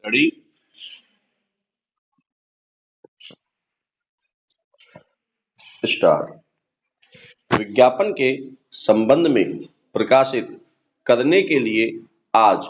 घड़ी स्टार्ट। विज्ञापन के संबंध में प्रकाशित करने के लिए आज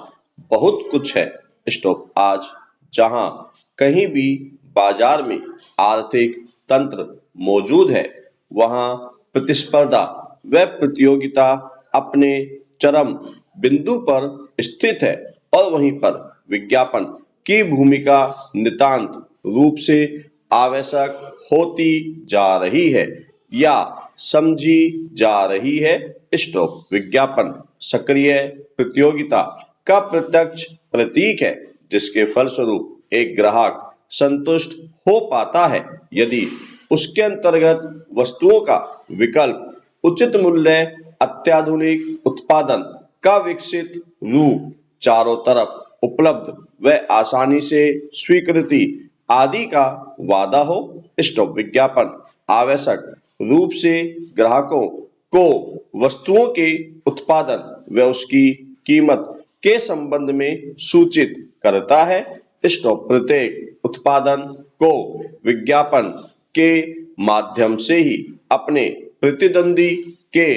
बहुत कुछ है। स्टॉप। आज जहां कहीं भी बाजार में आर्थिक तंत्र मौजूद है, वहां प्रतिस्पर्धा व प्रतियोगिता अपने चरम बिंदु पर स्थित है और वहीं पर विज्ञापन की भूमिका नितांत रूप से आवश्यक होती जा रही है या समझी जा रही है। स्टॉप। विज्ञापन सक्रिय प्रतियोगिता का प्रत्यक्ष प्रतीक है, जिसके फलस्वरूप एक ग्राहक संतुष्ट हो पाता है यदि उसके अंतर्गत वस्तुओं का विकल्प उचित मूल्य, अत्याधुनिक उत्पादन का विकसित रूप, चारों तरफ उपलब्ध व आसानी से स्वीकृति आदि का वादा हो। स्टॉप। विज्ञापन आवश्यक रूप से ग्राहकों को वस्तुओं के उत्पादन व उसकी कीमत के संबंध में सूचित करता है। स्टॉप। प्रत्येक उत्पादन को विज्ञापन के माध्यम से ही अपने प्रतिद्वंदी के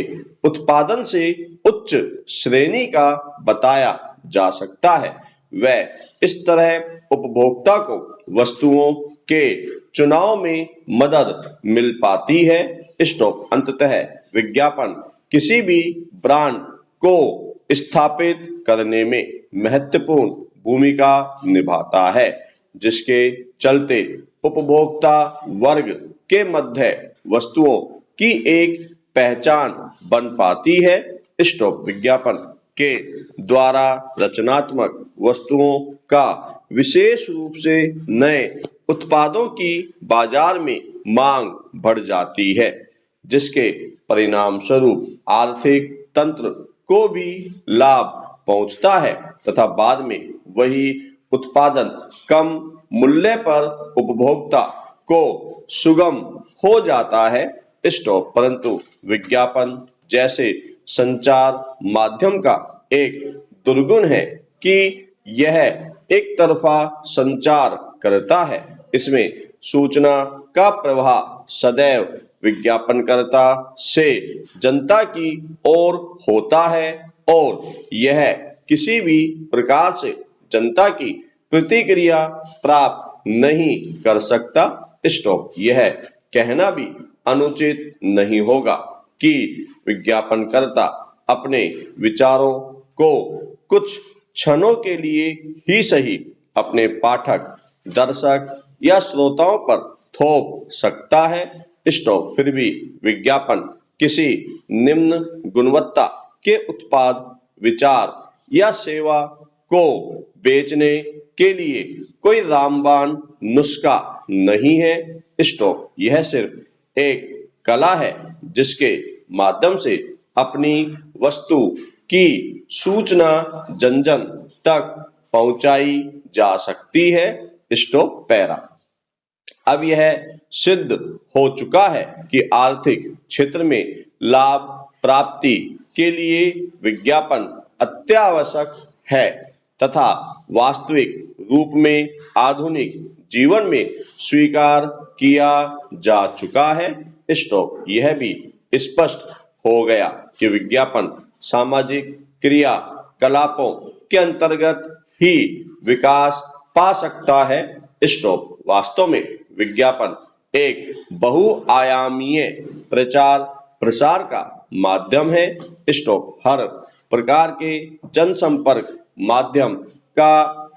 उत्पादन से उच्च श्रेणी का बताया जा सकता है व इस तरह उपभोक्ता को वस्तुओं के चुनाव में मदद मिल पाती है। स्टॉप। अंततः विज्ञापन किसी भी ब्रांड को स्थापित करने में महत्वपूर्ण भूमिका निभाता है, जिसके चलते उपभोक्ता वर्ग के मध्य वस्तुओं की एक पहचान बन पाती है। स्टॉप। विज्ञापन के द्वारा रचनात्मक वस्तुओं का विशेष रूप से नए उत्पादों की बाजार में मांग बढ़ जाती है, जिसके परिणाम स्वरूप आर्थिक तंत्र को भी लाभ पहुंचता है तथा बाद में वही उत्पादन कम मूल्य पर उपभोक्ता को सुगम हो जाता है। स्टॉप। परंतु विज्ञापन जैसे संचार माध्यम का एक दुर्गुण है कि यह एक तरफा संचार करता है। इसमें सूचना का प्रवाह सदैव विज्ञापनकर्ता से जनता की ओर होता है और यह किसी भी प्रकार से जनता की प्रतिक्रिया प्राप्त नहीं कर सकता। स्टॉप। यह कहना भी अनुचित नहीं होगा कि विज्ञापनकर्ता अपने विचारों को कुछ क्षणों के लिए ही सही अपने पाठक, दर्शक या श्रोताओं पर थोप सकता है। स्टॉप। फिर भी विज्ञापन किसी निम्न गुणवत्ता के उत्पाद, विचार या सेवा को बेचने के लिए कोई रामबाण नुस्खा नहीं है। स्टॉप। यह सिर्फ एक कला है जिसके माध्यम से अपनी वस्तु की सूचना जन जन तक पहुंचाई जा सकती है। स्टॉप। पैरा। अब यह सिद्ध हो चुका है कि आर्थिक क्षेत्र में लाभ प्राप्ति के लिए विज्ञापन अत्यावश्यक है तथा वास्तविक रूप में आधुनिक जीवन में स्वीकार किया जा चुका है। स्टॉप। यह भी स्पष्ट हो गया कि विज्ञापन सामाजिक क्रियाकलापों के अंतर्गत ही विकास पा सकता है। स्टॉप। वास्तव में विज्ञापन एक बहुआयामीय प्रचार प्रसार का माध्यम है। स्टॉप। हर प्रकार के जनसंपर्क माध्यम का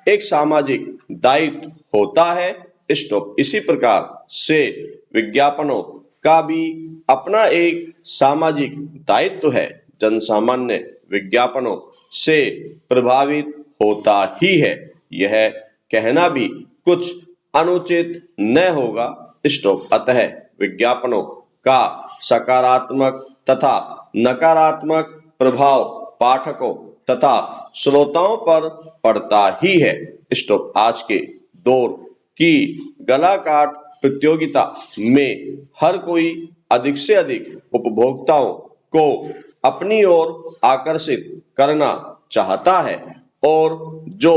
एक सामाजिक दायित्व होता है। स्टॉप। इसी प्रकार से विज्ञापनों का भी अपना एक सामाजिक दायित्व है। जनसामान्य विज्ञापनों से प्रभावित होता ही है, यह कहना भी कुछ अनुचित न होगा। स्टॉप। अतः विज्ञापनों का सकारात्मक तथा नकारात्मक प्रभाव पाठकों तथा श्रोताओं पर पड़ता ही है। स्टॉप। आज के दौर की गलाकाट प्रतियोगिता में हर कोई अधिक से अधिक उपभोक्ताओं को अपनी ओर आकर्षित करना चाहता है और जो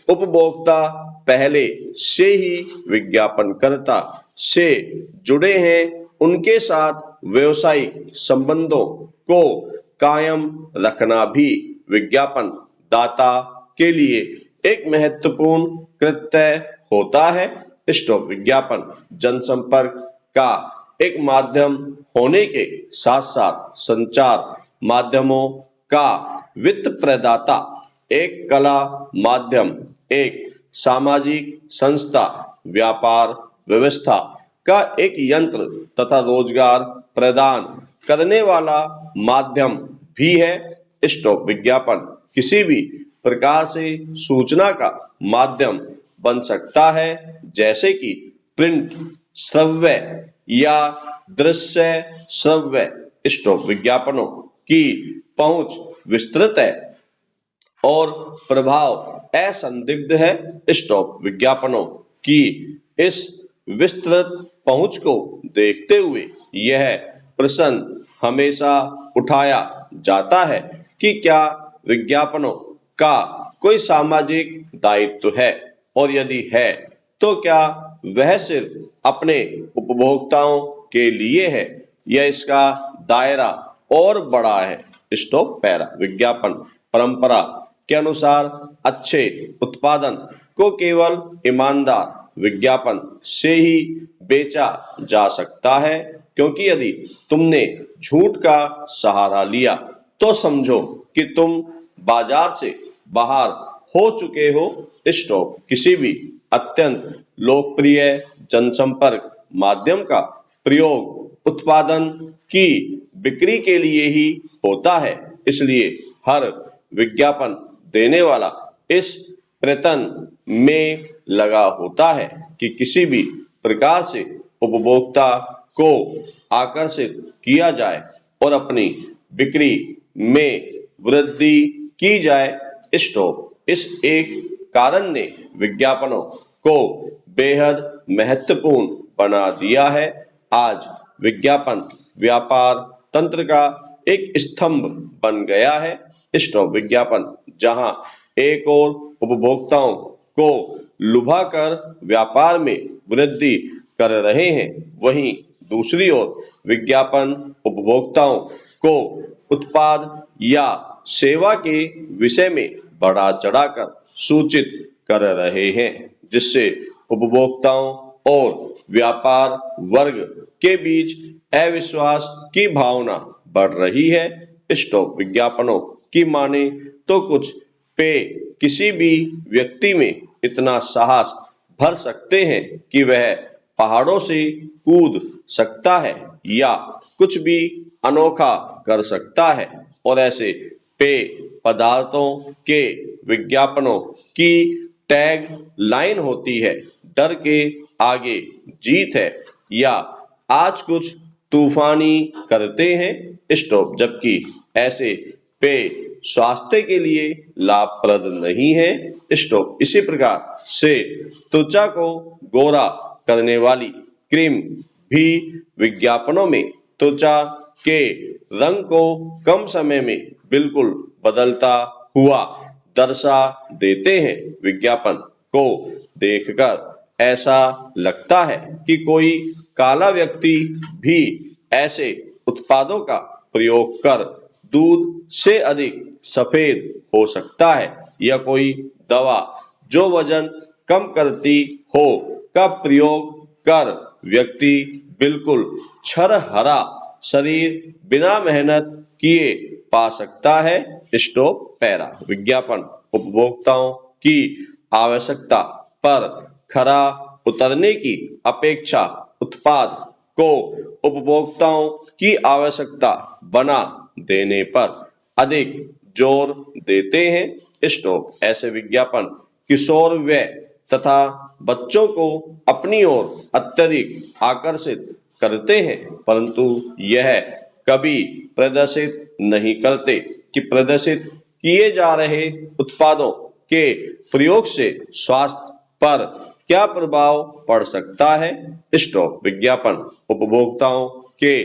उपभोक्ता पहले से ही विज्ञापनकर्ता से जुड़े हैं उनके साथ व्यवसायिक संबंधों को कायम रखना भी विज्ञापन दाता के लिए एक महत्वपूर्ण कृत्य होता है। स्टॉप विज्ञापन जनसंपर्क का एक माध्यम होने के साथ साथ संचार माध्यमों का वित्त प्रदाता, एक कला माध्यम, एक सामाजिक संस्था, व्यापार व्यवस्था का एक यंत्र तथा रोजगार प्रदान करने वाला माध्यम भी है। स्टॉप विज्ञापन किसी भी प्रकार से सूचना का माध्यम बन सकता है, जैसे कि प्रिंट, श्रव्य या दृश्य श्रव्य। स्टॉप विज्ञापनों की पहुंच विस्तृत है और प्रभाव असंदिग्ध है। स्टॉप विज्ञापनों की इस विस्तृत पहुंच को देखते हुए यह प्रश्न हमेशा उठाया जाता है कि क्या विज्ञापनों का कोई सामाजिक दायित्व है, और यदि है तो क्या वह सिर्फ अपने उपभोक्ताओं के लिए है या इसका दायरा और बड़ा है। स्टॉप पैरा विज्ञापन परंपरा के अनुसार अच्छे उत्पादन को केवल ईमानदार विज्ञापन से ही बेचा जा सकता है, क्योंकि यदि तुमने झूठ का सहारा लिया तो समझो कि तुम बाजार से बाहर हो चुके हो। स्टॉप किसी भी अत्यंत लोकप्रिय जनसंपर्क माध्यम का प्रयोग उत्पादन की बिक्री के लिए ही होता है, इसलिए हर विज्ञापन देने वाला इस प्रयत्न में लगा होता है कि किसी भी प्रकार से उपभोक्ता को आकर्षित किया जाए और अपनी बिक्री में वृद्धि की जाए। स्टॉप इस एक कारण ने विज्ञापनों को बेहद महत्वपूर्ण बना दिया है। आज विज्ञापन व्यापार तंत्र का एक स्तंभ बन गया है। स्टॉप विज्ञापन जहां एक और उपभोक्ताओं को लुभाकर व्यापार में वृद्धि कर रहे हैं, वहीं दूसरी ओर विज्ञापन उपभोक्ताओं को उत्पाद या सेवा के विषय में बढ़ा चढ़ाकर सूचित कर रहे हैं, जिससे उपभोक्ताओं और व्यापार वर्ग के बीच अविश्वास की भावना बढ़ रही है। स्टॉप विज्ञापनों की माने तो कुछ पे किसी भी व्यक्ति में इतना साहस भर सकते हैं कि वह पहाड़ों से कूद सकता है या कुछ भी अनोखा कर सकता है, और ऐसे पेय पदार्थों के विज्ञापनों की टैग लाइन होती है, डर के आगे जीत है या आज कुछ तूफानी करते हैं। स्टॉप जबकि ऐसे पेय स्वास्थ्य के लिए लाभप्रद नहीं है। स्टॉप इसी प्रकार से त्वचा को गोरा करने वाली क्रीम भी विज्ञापनों में त्वचा के रंग को कम समय में बिल्कुल बदलता हुआ दर्शा देते हैं। विज्ञापन को देखकर ऐसा लगता है कि कोई काला व्यक्ति भी ऐसे उत्पादों का प्रयोग कर दूध से अधिक सफेद हो सकता है, या कोई दवा जो वजन कम करती हो का प्रयोग कर व्यक्ति बिल्कुल छरहरा शरीर बिना मेहनत किए पा सकता है। स्टॉप पैरा विज्ञापन उपभोक्ताओं की आवश्यकता पर खरा उतरने की अपेक्षा उत्पाद को उपभोक्ताओं की आवश्यकता बना देने पर अधिक जोर देते हैं। स्टॉप ऐसे विज्ञापन किशोर व्यय तथा बच्चों को अपनी ओर अत्यधिक आकर्षित करते हैं, परंतु यह कभी प्रदर्शित नहीं करते कि प्रदर्शित किए जा रहे उत्पादों के प्रयोग से स्वास्थ्य पर क्या प्रभाव पड़ सकता है। स्टॉप विज्ञापन उपभोक्ताओं के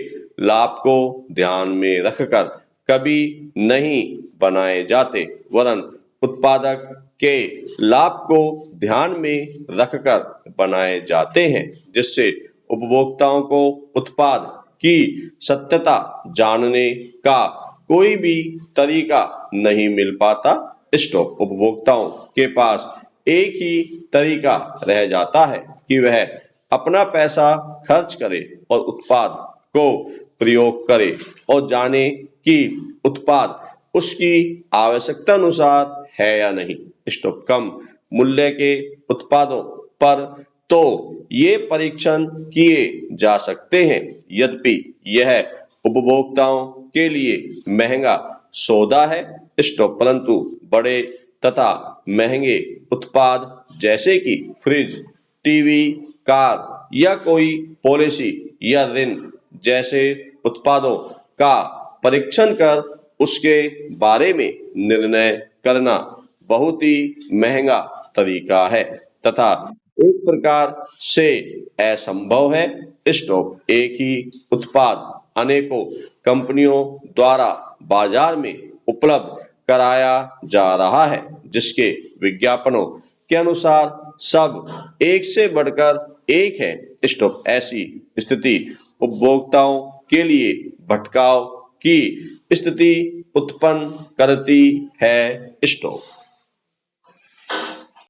लाभ को ध्यान में रखकर कभी नहीं बनाए जाते, वरन उत्पादक के लाभ को ध्यान में रखकर बनाए जाते हैं, जिससे उपभोक्ताओं को उत्पाद की सत्यता जानने का कोई भी तरीका नहीं मिल पाता। स्टॉप। उपभोक्ताओं के पास एक ही तरीका रह जाता है कि वह अपना पैसा खर्च करे और उत्पाद को प्रयोग करे और जाने कि उत्पाद उसकी आवश्यकता अनुसार है या नहीं। स्टॉप। कम मूल्य के उत्पादों पर तो ये परीक्षण किए जा सकते हैं, यद्यपि यह उपभोक्ताओं के लिए महंगा सौदा है। स्टॉप। परंतु बड़े तथा महंगे उत्पाद जैसे कि फ्रिज, टीवी, कार या कोई पॉलिसी या ऋण जैसे उत्पादों का परीक्षण कर उसके बारे में निर्णय करना बहुत ही महंगा तरीका है तथा एक प्रकार से असंभव है। स्टॉप। एक ही उत्पाद अनेकों कंपनियों द्वारा बाजार में उपलब्ध कराया जा रहा है, जिसके विज्ञापनों के अनुसार सब एक से बढ़कर एक है। स्टॉप। ऐसी स्थिति उपभोक्ताओं के लिए भटकाव की स्थिति उत्पन्न करती है। स्टॉप।